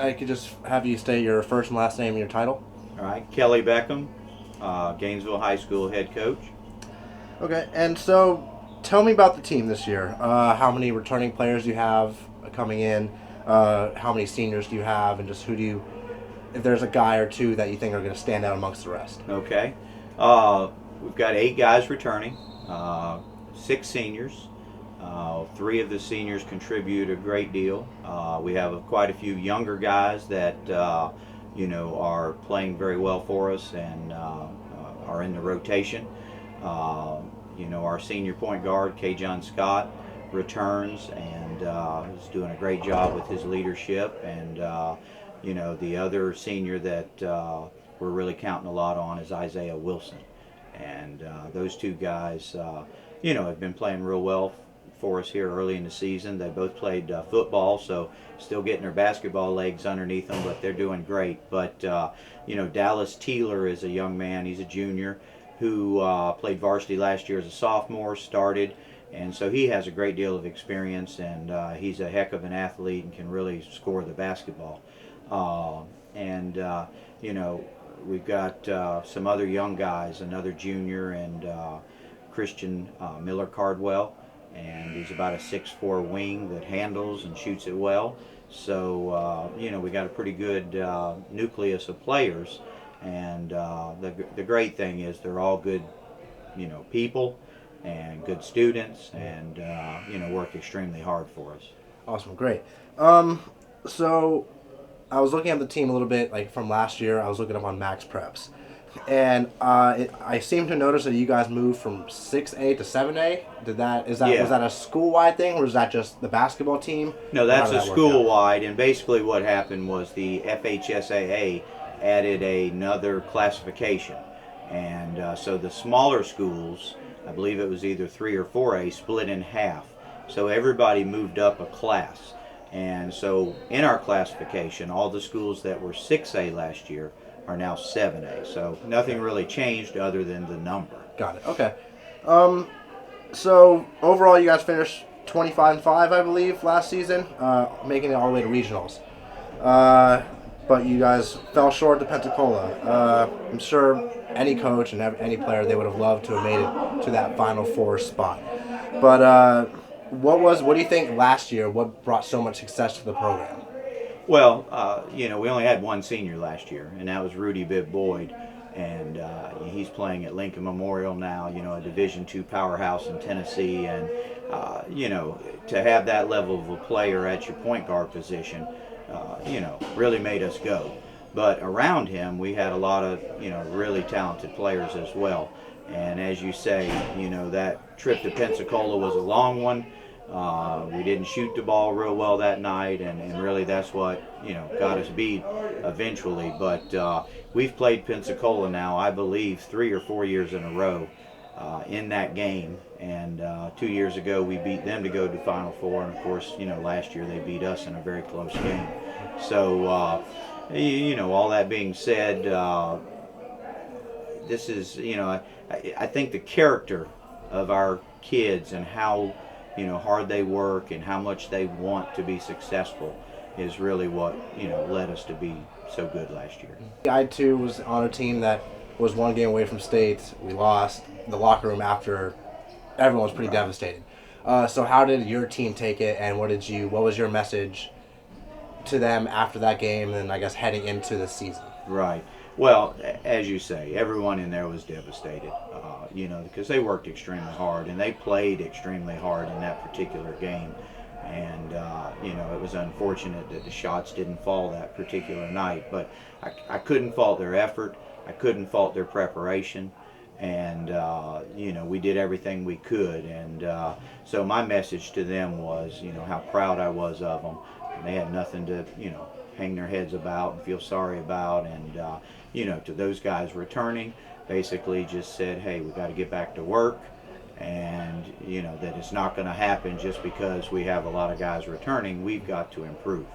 I could just have you state your first and last name and your title. All right, Kelly Beckham, Gainesville High School head coach. Okay, and so tell me about the team this year. How many returning players do you have coming in? How many seniors do you have? And just who do you, if there's a guy or two that you think are going to stand out amongst the rest? Okay, we've got 8 guys returning, 6 seniors. 3 of the seniors contribute a great deal. We have quite a few younger guys that are playing very well for us and are in the rotation. Our senior point guard, K. John Scott, returns and is doing a great job with his leadership. And the other senior that we're really counting a lot on is Isaiah Wilson. And those 2 guys, have been playing real well for us here early in the season. They both played football, so still getting their basketball legs underneath them, but they're doing great. But Dallas Teeler is a young man. He's a junior who played varsity last year as a sophomore, started, and so he has a great deal of experience, and he's a heck of an athlete and can really score the basketball. We've got some other young guys, another junior, and Christian Miller Cardwell, and he's about a 6'4" wing that handles and shoots it well. So we got a pretty good nucleus of players, and the great thing is they're all good, people and good students, and work extremely hard for us. Awesome, great. So I was looking at the team a little bit, like from last year. I was looking up on Max Preps, and I seem to notice that you guys moved from 6A to 7A. Yeah. Was that a school-wide thing, or is that just the basketball team? No, that's a school-wide, and basically what happened was the FHSAA added another classification, and so the smaller schools, I believe it was either 3 or 4A, split in half. So everybody moved up a class, and so in our classification, all the schools that were 6A last year are now 7A. So nothing really changed other than the number. Got it. Okay. So overall, you guys finished 25-5, I believe, last season, making it all the way to regionals. But you guys fell short to Pensacola. I'm sure any coach and any player, they would have loved to have made it to that Final Four spot. But what do you think last year? What brought so much success to the program? Well, we only had one senior last year, and that was Rudy Bibb Boyd, and he's playing at Lincoln Memorial now, a Division II powerhouse in Tennessee, and to have that level of a player at your point guard position, really made us go. But around him, we had a lot of, really talented players as well. And as you say, that trip to Pensacola was a long one. We didn't shoot the ball real well that night, and really that's what, got us beat eventually. But we've played Pensacola now, I believe, 3 or 4 years in a row in that game. And 2 years ago, we beat them to go to Final Four. And, of course, last year they beat us in a very close game. So, all that being said, this is, I think the character of our kids and how hard they work and how much they want to be successful is really what led us to be so good last year. I too was on a team that was one game away from state. We lost. The locker room after, everyone was pretty devastated. So how did your team take it, and what was your message to them after that game, and I guess heading into the season? Right. Well, as you say, everyone in there was devastated, because they worked extremely hard and they played extremely hard in that particular game. And, it was unfortunate that the shots didn't fall that particular night. But I couldn't fault their effort. I couldn't fault their preparation. And, we did everything we could. And so my message to them was, how proud I was of them. And they had nothing to, hang their heads about and feel sorry about. And, to those guys returning, basically just said, hey, we got to get back to work. And, that it's not going to happen just because we have a lot of guys returning. We've got to improve.